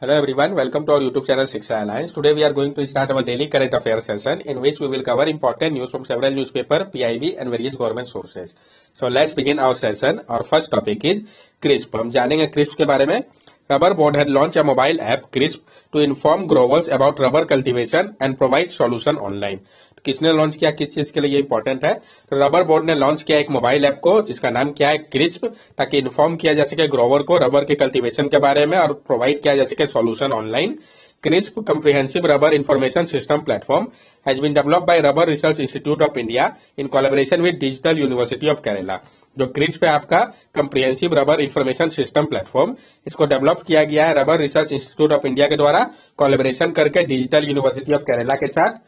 Hello everyone, welcome to our YouTube channel Shiksha Alliance. Today we are going to start our daily current affairs session in which we will cover important news from several newspaper, PIB and various government sources. So let's begin our session. Our first topic is CRISP. हम जानेंगे CRISP के बारे में. Rubber Board had launched a mobile app CRISP to inform growers about rubber cultivation and provide solution online. किसने launch किया, किस चीज के लिए ये इंपॉर्टेंट है? तो रबर बोर्ड ने लॉन्च किया एक मोबाइल ऐप को जिसका नाम क्या है, क्रिस्प, ताकि इन्फॉर्म किया जा सके ग्रोवर को रबर के कल्टीवेशन के बारे में और प्रोवाइड किया जा सके solution online. Crisp comprehensive rubber information system platform has been developed by Rubber Research Institute of India in collaboration with Digital University of Kerala. जो क्रिस्प है आपका comprehensive rubber information system platform, इसको develop किया गया है rubber research institute of India के द्वारा collaboration करके डिजिटल यूनिवर्सिटी ऑफ केरला के साथ.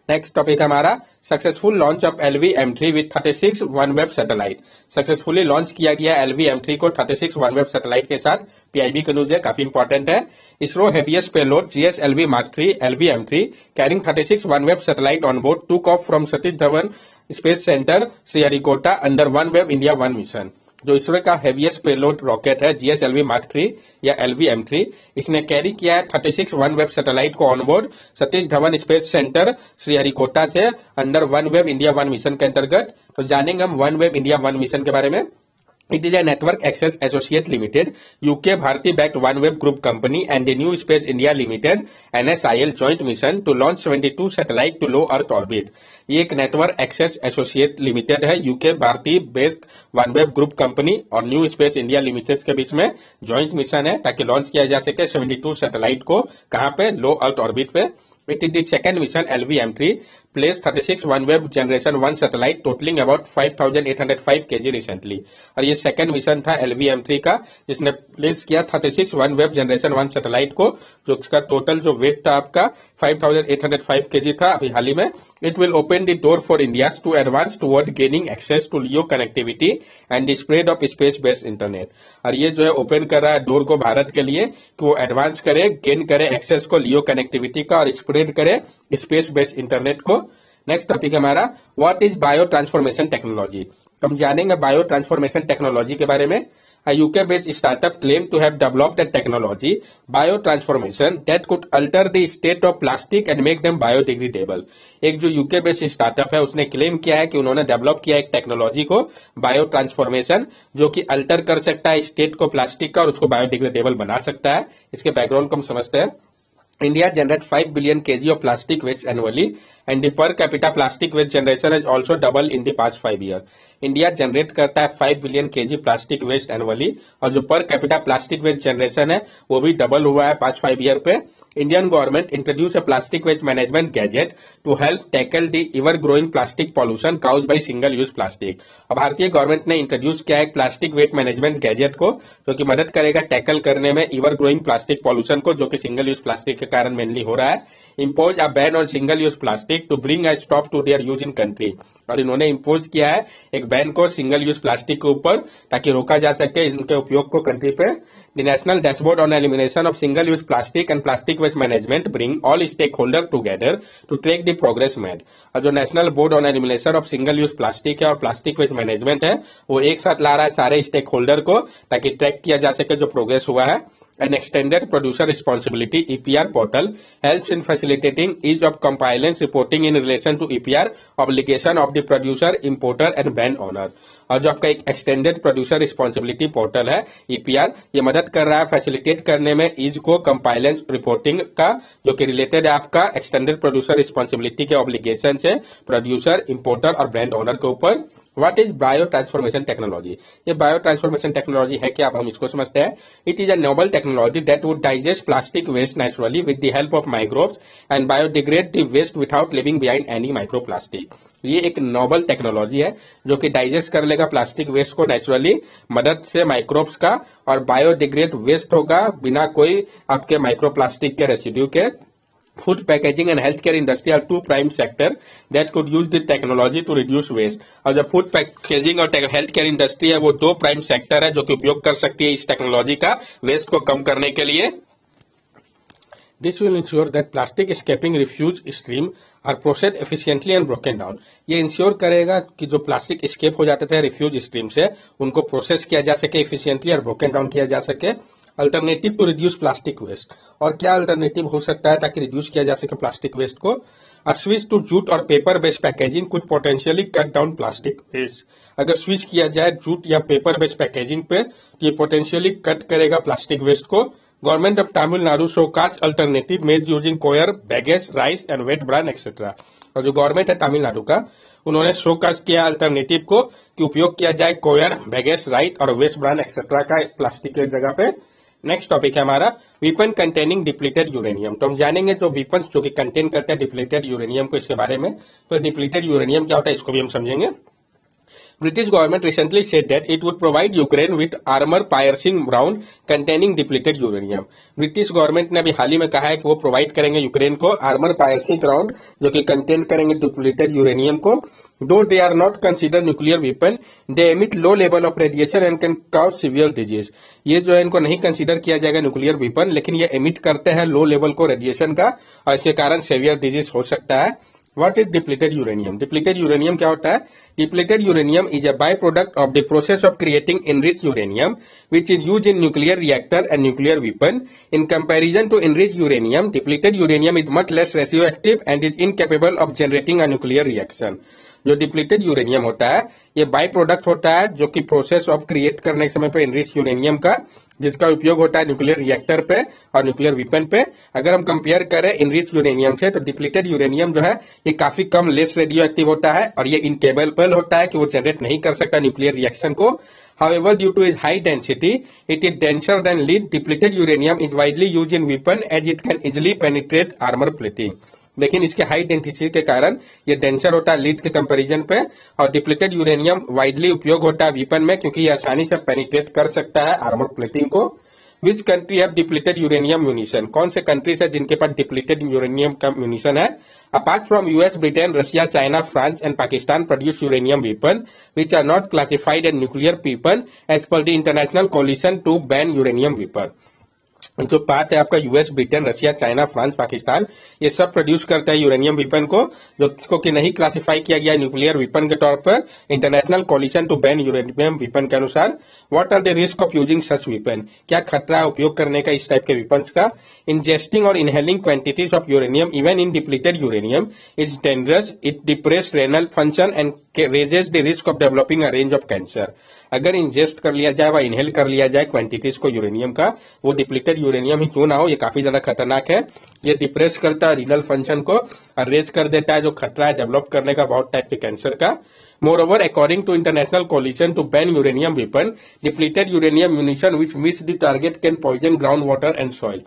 नेक्स्ट टॉपिक हमारा successful launch of LV-M3 with 36 OneWeb satellite. Successfully launch किया गया LV-M3 को 36 OneWeb सैटेलाइट के साथ. PIB का न्यूज है, काफी इंपॉर्टेंट है. ISRO heaviest payload GSLV Mark 3 LV-M3 carrying 36 OneWeb satellite on board took off from Satish Dhawan space centre Sriharikota under OneWeb India 1 mission. जो इसरो का हेवीएस्ट पेलोड रॉकेट है GSLV Mark 3 या LV-M3, इसने कैरी किया है 36 OneWeb सैटेलाइट को onboard Satish Dhawan space centre Sriharikota से under OneWeb India 1 mission के अंतर्गत. तो जानेंगे हम OneWeb India 1 मिशन के बारे में. It is a Network Access Associate Limited, UK Bharti-backed OneWeb Group company and the New Space India Limited NSIL joint mission to launch 72 satellite to low Earth orbit. ये एक network access associate limited है, UK Bharti based OneWeb group company और new space India limited के बीच में joint mission है ताकि launch किया जा सके 72 सैटेलाइट को. कहां पे? लो अर्थ ऑर्बिट पे. It is the second mission LV-M3 placed 36 OneWeb Generation 1 satellite totaling about 5,805 kg recently. और ये सेकंड मिशन था LV-M3 का जिसने प्लेस किया 36 OneWeb Generation 1 सैटेलाइट को, जो इसका टोटल जो वेट था आपका 5,805 kg था अभी हाल ही में. It will open the door for India to advance toward gaining access to LEO connectivity and the spread of space-based internet. और ये जो है ओपन कर रहा है डोर को भारत के लिए कि वो एडवांस करे, गेन करे एक्सेस को लियो कनेक्टिविटी का और स्प्रेड करे स्पेस बेस्ड इंटरनेट को. नेक्स्ट टॉपिक हमारा what is bio transformation technology. हम जानेंगे बायो ट्रांसफॉर्मेशन टेक्नोलॉजी के बारे में. A UK-based startup claimed to have developed a technology, biotransformation, that could alter the state of plastic and make them biodegradable. एक जो UK based startup है उसने claim किया है कि उन्होंने डेवलप किया एक टेक्नोलॉजी को बायो ट्रांसफॉर्मेशन जो कि अल्टर कर सकता है स्टेट को प्लास्टिक का और उसको बायोडिग्रेडेबल बना सकता है. इसके बैकग्राउंड को हम समझते हैं. India generates 5 billion kg of plastic waste annually and the per capita plastic waste generation has also doubled in the past 5 years. India generate करता है 5 billion kg plastic waste annually और जो per capita plastic waste generation है वो भी double हुआ है past 5 year पे. Indian government introduce a plastic waste management gadget to help tackle the ever growing plastic pollution caused by single use plastic. और भारतीय गवर्नमेंट ने इंट्रोड्यूस किया है प्लास्टिक वेस्ट मैनेजमेंट गैजेट को जो कि मदद करेगा टैकल करने में एवर ग्रोइंग प्लास्टिक पॉल्यूशन को जो कि सिंगल यूज प्लास्टिक के कारण मेनली हो रहा है. Impose a ban on single use plastic to bring a stop to their use in country. और इन्होंने इम्पोज किया है एक बैन को सिंगल यूज प्लास्टिक के ऊपर ताकि रोका जा सके इनके उपयोग को कंट्री पे. The National Dashboard on Elimination of Single-Use Plastic and Plastic Waste Management bring all stakeholders together to track the progress made. और जो national board on elimination of single use plastic है और प्लास्टिक वेस्ट मैनेजमेंट है वो एक साथ ला रहा है सारे स्टेक होल्डर को ताकि ट्रैक किया जा सके जो प्रोग्रेस हुआ है. An extended producer responsibility EPR portal helps in facilitating ease of compliance reporting in relation to EPR obligation of the producer, importer and brand owner. और जो आपका एक एक्सटेंडेड प्रोड्यूसर रिस्पॉन्सिबिलिटी पोर्टल है EPR, ये मदद कर रहा है फैसिलिटेट करने में ईज को कंपाइलेंस रिपोर्टिंग का जो कि रिलेटेड है आपका एक्सटेंडेड प्रोड्यूसर रिस्पॉन्सिबिलिटी के ऑब्लिगेशन से प्रोड्यूसर, इंपोर्टर और ब्रांड ओनर के ऊपर. What is bio transformation technology. ये बायो ट्रांसफॉर्मेशन टेक्नोलॉजी है क्या, अब हम इसको समझते हैं. It is a noble technology that would digest plastic waste naturally with the help of microbes and biodegrade the waste without leaving behind any microplastic. ये एक नोबल टेक्नोलॉजी है जो कि डाइजेस्ट कर लेगा प्लास्टिक वेस्ट को नेचुरली मदद से माइक्रोब्स का और बायोडिग्रेड वेस्ट होगा बिना कोई आपके माइक्रोप्लास्टिक के रेसिड्यू के. Food packaging and healthcare industry are two prime sector that could use the technology to reduce waste. और जब फूड पैकेजिंग और हेल्थ केयर इंडस्ट्री है वो दो प्राइम सेक्टर है जो कि उपयोग कर सकती है इस टेक्नोलॉजी का वेस्ट को कम करने के लिए. This will ensure that plastic escaping refuse stream are processed efficiently and broken down. ये इंश्योर करेगा कि जो प्लास्टिक escape हो जाते थे रिफ्यूज स्ट्रीम से उनको प्रोसेस किया जा सके efficiently और broken down किया जा सके. Alternative to reduce plastic waste. और क्या अल्टरनेटिव हो सकता है ताकि रिड्यूस किया जा सके प्लास्टिक वेस्ट को? A switch to jute और paper based packaging could potentially cut down plastic waste। अगर स्विच किया जाए जूट या पेपर बेस्ड पैकेजिंग पे तो ये पोटेंशियली कट करेगा प्लास्टिक वेस्ट को। Government of Tamil Nadu showcased alternative made using coir, bagasse, rice and wheat bran etcetera. और जो गवर्नमेंट है तमिलनाडु का, उन्होंने शोकास्ट किया अल्टरनेटिव को कि उपयोग किया जाए कोयर, बैगेज, राइस और वेस्ट ब्रान एक्सेट्रा का प्लास्टिक की जगह पे। नेक्स्ट टॉपिक है हमारा वीपन कंटेनिंग डिप्लीटेड यूरेनियम। तो हम जानेंगे जो वीपन जो कि कंटेन करते हैं डिप्लीटेड यूरेनियम को, इसके बारे में। तो डिप्लीटेड यूरेनियम क्या होता है इसको भी हम समझेंगे। British government recently said that it would provide Ukraine with armor piercing round containing depleted uranium। British government ने अभी हाल ही में कहा है कि वो प्रोवाइड करेंगे यूक्रेन को आर्मर पायरसिंग राउंड जो कि कंटेन करेंगे डिप्लीटेड यूरेनियम को। Though they are not consider nuclear weapon, they emit low level of radiation and can cause severe disease. ये जो है इनको नहीं कंसिडर किया जाएगा न्यूक्लियर वेपन, लेकिन ये एमिट करते हैं लो लेवल को रेडिएशन का और इसके कारण सीवियर डिजीज हो सकता है। What is depleted uranium? Depleted uranium क्या होता है? Depleted uranium is a byproduct of the process of creating enriched uranium, which is used in nuclear reactor and nuclear weapon. In comparison to enriched uranium, depleted uranium is much less radioactive and is incapable of generating a nuclear reaction। जो depleted uranium होता है ये by product होता है जो कि process of create करने के समय पे एनरिच यूरेनियम का, जिसका उपयोग होता है न्यूक्लियर रिएक्टर पे और न्यूक्लियर वेपन पे। अगर हम कंपेयर करें एनरिच यूरेनियम से तो डिप्लीटेड यूरेनियम जो है ये काफी कम लेस रेडियो एक्टिव होता है और ये इनकेपेबल होता है कि वो जनरेट नहीं कर सकता न्यूक्लियर रिएक्शन को। However, due to its high density, it is denser than lead. Depleted uranium is widely used in weapon as it can easily penetrate armor plating। लेकिन इसके हाई डेंसिटी के कारण ये डेंसर होता है लीड के comparison पे और डिप्लीटेड यूरेनियम वाइडली उपयोग होता है वेपन में क्योंकि ये आसानी से पेनिट्रेट कर सकता है आर्मर प्लेटिंग को। Which country have depleted uranium munition? कौन से कंट्रीज है जिनके पास डिप्लीटेड यूरेनियम का म्यूनिशन है? Apart from US, Britain, Russia, China, France and Pakistan produce uranium weapon which are not classified as nuclear weapon as per the international coalition to ban uranium weapon. जो part है आपका US, Britain, Russia, China, France, Pakistan, ये सब produce करता है uranium weapon को, जो इसको कि नहीं क्लासिफाई किया गया न्यूक्लियर वेपन के तौर पर international coalition to ban uranium weapon के अनुसार। What are the risk of using such weapon? क्या खतरा है उपयोग करने का इस टाइप के वेपन्स का? इंजेस्टिंग और inhaling quantities of uranium even in depleted uranium is dangerous, it depress renal function and raises the risk of developing a range of cancer. अगर इंजेस्ट कर लिया जाए व इनहेल कर लिया जाए क्वांटिटीज को यूरेनियम का, वो डिप्लीटेड यूरेनियम ही क्यों ना हो, ये काफी ज्यादा खतरनाक है। ये डिप्रेस करता है रीनल फंक्शन को और रेज कर देता है जो खतरा है डेवलप करने का बहुत टाइप के कैंसर का। Moreover, according to international coalition to ban uranium weapon, depleted uranium munition which miss the target can poison groundwater and soil।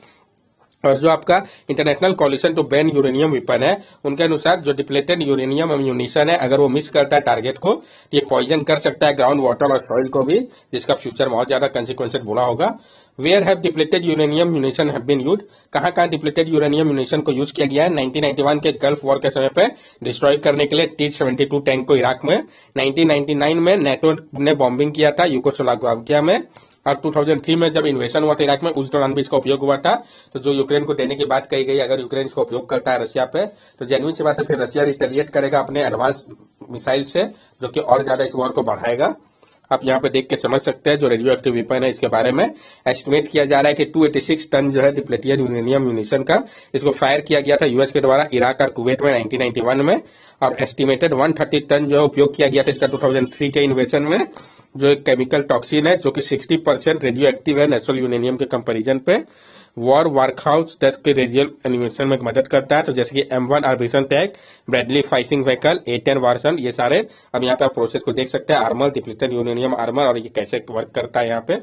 और जो आपका international coalition to ban uranium weapon है उनके अनुसार जो डिप्लीटेड यूरेनियम म्यूनिशन है अगर वो मिस करता है टारगेट को ये पॉइजन कर सकता है ग्राउंड वाटर और सॉइल को भी, जिसका फ्यूचर बहुत ज्यादा कंसिक्वेंसेस बुरा होगा। Where have depleted uranium munition have been used? कहां कहां डिप्लीटेड यूरेनियम म्यूनिशन को यूज किया गया है? 1991 के गल्फ वॉर के समय पे डिस्ट्रॉय करने के लिए T-72 टैंक को इराक में, 1999 में नेटो ने बॉम्बिंग किया था यूगोस्लाविया में, और 2003 में जब इन्वेशन हुआ था इराक में उस दौरान भी इसका उपयोग हुआ था। तो जो यूक्रेन को देने की बात कही गई, अगर यूक्रेन इसका उपयोग करता है रशिया पे तो जेन्युइन सी बात है फिर रशिया रिटेलिएट करेगा अपने एडवांस मिसाइल से, जो कि और ज्यादा इस वॉर को बढ़ाएगा। आप यहाँ पे देख के समझ सकते हैं जो रेडियो एक्टिव वेपन है इसके बारे में एस्टिमेट किया जा रहा है कि 286 टन जो है डिप्लीटेड यूरेनियम म्यूनिशन का इसको फायर किया गया था यूएस के द्वारा इराक और कुवैत में 1991 में, और एस्टिमेटेड 130 टन जो है उपयोग किया गया था इसका 2003 के इन्वेशन में, जो एक केमिकल टॉक्सिन है जो कि 60% रेडियो एक्टिव है नेचुरल यूरेनियम के कंपैरिजन पे। वॉर वर्कहाउस के रेडियल एनिमेशन में मदद करता है, तो जैसे कि M1 arbitration tank, Bradley fighting vehicle, A10 version, ये सारे अब यहाँ पे आप प्रोसेस को देख सकते हैं, आर्मर, डिप्लीटेड यूरेनियम आर्मर, और ये कैसे वर्क करता है यहाँ पे।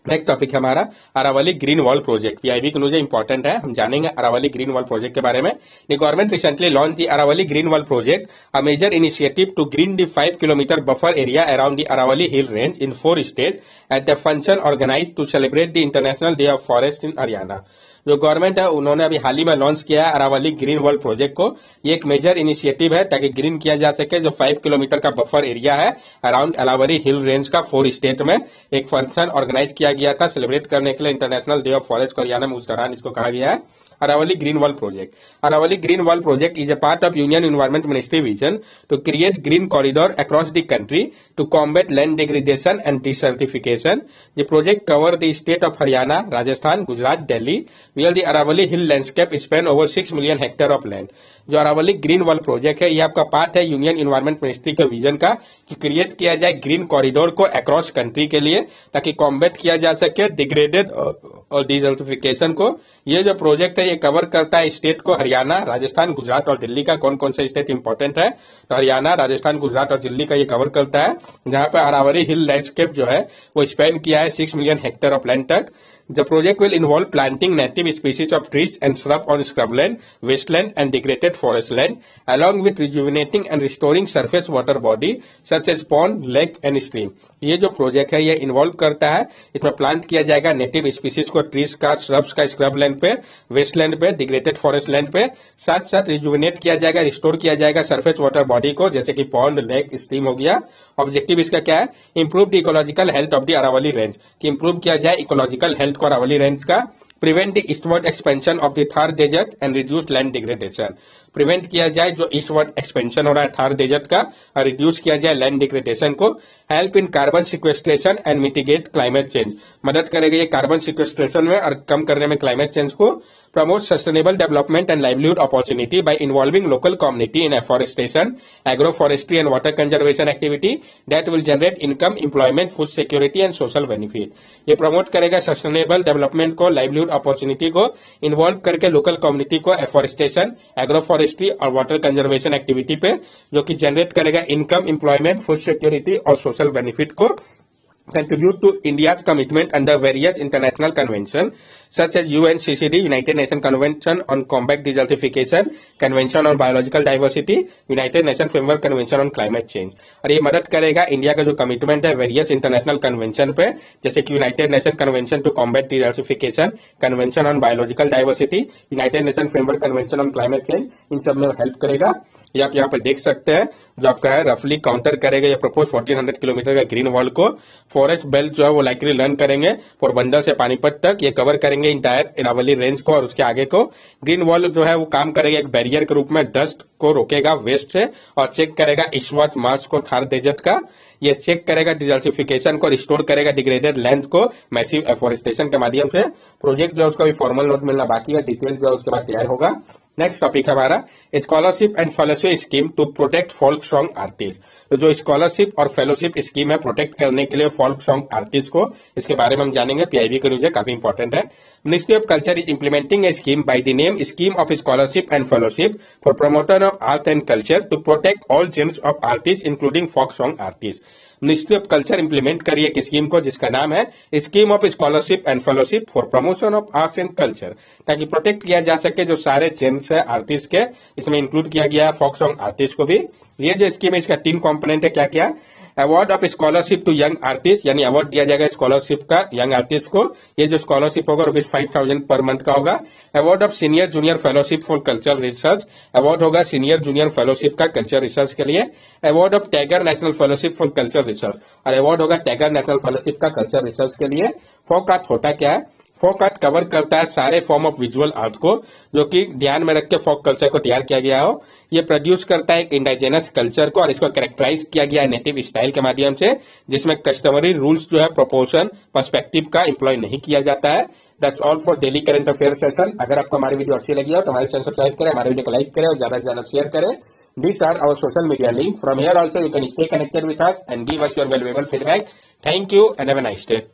नेक्स्ट टॉपिक है हमारा Aravalli green wall project. PIB के लिए इंपॉर्टेंट है, हम जानेंगे अरावली ग्रीन वॉल प्रोजेक्ट के बारे में। The government recently launch the Aravalli green wall project, a major initiative to green the 5 kilometre buffer area around the Aravalli hill range in 4 state at the function organised to celebrate the international day of forest in Haryana. जो government है उन्होंने अभी हाल ही में launch किया है Aravalli green wall project को। ये एक मेजर इनिशिएटिव है ताकि ग्रीन किया जा सके जो 5 किलोमीटर का बफर एरिया है अराउंड अरावली हिल रेंज का 4 स्टेट में। एक फंक्शन ऑर्गेनाइज किया गया था सेलिब्रेट करने के लिए international day of forest Haryana में, उस दौरान इसको कहा गया है। Aravali Green Wall Project. Aravali Green Wall Project is a part of Union Environment Ministry vision to create green corridor across the country to combat land degradation and desertification. The project covers the state of Haryana, Rajasthan, Gujarat, Delhi, where the Aravali hill landscape span over 6 million hectare of land. जो Aravalli green wall project है ये आपका part है union environment ministry के vision का कि create किया जाए ग्रीन कॉरिडोर को अक्रॉस कंट्री के लिए ताकि कॉम्बैट किया जा सके डिग्रेडेड और डिजर्टिफिकेशन को। ये जो प्रोजेक्ट है ये कवर करता है स्टेट को हरियाणा, राजस्थान, गुजरात और दिल्ली का। कौन कौन सा स्टेट इंपॉर्टेंट है तो हरियाणा, राजस्थान, गुजरात और दिल्ली का ये कवर करता है, जहां पर अरावली हिल लैंडस्केप जो है वो स्पेन किया है 6 मिलियन हेक्टेयर ऑफ लैंड तक। The project will involve planting native species of trees and shrub on scrubland, wasteland and degraded forest land, along with rejuvenating and restoring surface water body such as pond, lake and stream. ये जो project है ये involve करता है, इसमें plant किया जाएगा native species को ट्रीज का, श्रब्स का स्क्रब लैंड पे, वेस्ट लैंड पे, डिग्रेडेड फॉरेस्ट लैंड पे, साथ साथ रिजुविनेट किया जाएगा, रिस्टोर किया जाएगा सरफेस वाटर बॉडी को जैसे कि पॉन्ड, लेक, स्ट्रीम हो गया। ऑब्जेक्टिव इसका क्या है? Improve the ecological health of the Aravalli range, कि इंप्रूव किया जाए इकोलॉजिकल हेल्थ को अरावली रेंज का। Prevent the eastward expansion of the Thar desert and reduce land degradation, prevent किया जाए जो ईस्टवर्ड एक्सपेंशन हो रहा है थार डेजर्ट का और रिड्यूस किया जाए लैंड डिग्रेडेशन को। Help in carbon sequestration and mitigate climate change, मदद करेगा ये कार्बन सिक्वेस्ट्रेशन में और कम करने में क्लाइमेट चेंज को। Promote sustainable development and livelihood opportunity bye involving local community in afforestation, agro forestry and water conservation activity that will generate income, employment, food security and social benefit. ये promote करेगा sustainable development को, livelihood opportunity को involve करके local community को afforestation, agro forestry और water conservation activity पे, जो कि जनरेट करेगा इनकम, एम्प्लॉयमेंट, फूड सिक्योरिटी और सोशल बेनिफिट को। Contribute to India's commitment under various international conventions such as UNCCD, United Nations Convention on Combat Desertification, Convention on Biological Diversity, United Nations Framework Convention on Climate Change। और ये मदद करेगा India का जो commitment है various international convention पे, जैसे कि United Nation convention to combat desertification, convention on biological diversity, United Nation framework convention on climate change, इन सब में हेल्प करेगा। ये आप यहाँ पर देख सकते हैं जो आपका है रफली काउंटर करेगा ये प्रपोज 1400 किलोमीटर का ग्रीन वॉल को। फॉरेस्ट बेल्ट जो है वो लाइकली रन करेंगे पोरबंदर से पानीपत तक, ये कवर करेंगे इंटायर अरावली रेंज को और उसके आगे को। ग्रीन वॉल जो है वो काम करेगा एक बैरियर के रूप में, डस्ट को रोकेगा वेस्ट से और चेक करेगा ईस्टवर्ड मार्च को थार डेजर्ट का। ये चेक करेगा डिजर्टिफिकेशन को, रिस्टोर करेगा डिग्रेडेड लैंड को मैसिव एफॉरेस्टेशन के माध्यम से। प्रोजेक्ट जो है उसका भी फॉर्मल नोट मिलना बाकी है, डिटेल्स जो है उसके बाद तैयार होगा। नेक्स्ट टॉपिक है हमारा scholarship and fellowship scheme to protect folk song artist. तो जो स्कॉलरशिप और फेलोशिप स्कीम है प्रोटेक्ट करने के लिए फोल्क सॉन्ग आर्टिस्ट को, इसके बारे में हम जानेंगे। पीआईबी के न्यूज है, काफी इंपॉर्टेंट है। Ministry of culture is implementing a scheme by the name scheme of scholarship and fellowship for promoter of art and culture to protect all gems of artist including folk song artist. Ministry of culture implement करिए एक scheme को जिसका नाम है scheme of scholarship and fellowship for promotion of arts and culture, ताकि protect किया जा सके जो सारे जेम्स है आर्टिस्ट के, इसमें इंक्लूड किया गया फोक सॉन्ग आर्टिस्ट को भी। ये जो स्कीम है इसका 3 कंपोनेंट है, क्या क्या? Award of scholarship to young artist, यानी अवार्ड दिया जाएगा स्कॉलरशिप का यंग आर्टिस्ट को। ये जो स्कॉलरशिप होगा ₹5,000 पर मंथ का होगा। Award of senior junior fellowship for cultural research, award होगा सीनियर जूनियर फेलोशिप का कल्चर रिसर्च के लिए। Award of tagger national fellowship for culture research, और अवार्ड होगा टैगर नेशनल फेलोशिप का कल्चर रिसर्च के लिए। फोक आर्ट होता क्या है? फोक आर्ट कवर करता है सारे फॉर्म ऑफ विजुअल आर्ट को जो कि ध्यान में रख के फोक कल्चर को तैयार किया गया हो। ये प्रोड्यूस करता है एक इंडाइजेनस कल्चर को और इसको कैरेक्टराइज किया गया है नेटिव स्टाइल के माध्यम से, जिसमें कस्टमरी रूल्स जो है प्रोपोर्शन पर्सपेक्टिव का एम्प्लॉय नहीं किया जाता है। That's all for daily current affair session. अगर आपको हमारी वीडियो अच्छी लगी हो तो हमारे चैनल सब्सक्राइब करें, हमारे वीडियो को लाइक करें और ज्यादा से ज्यादा शेयर करें। These are our social media link. From here also you can stay connected with us and give us your valuable feedback. Thank you and have a nice day.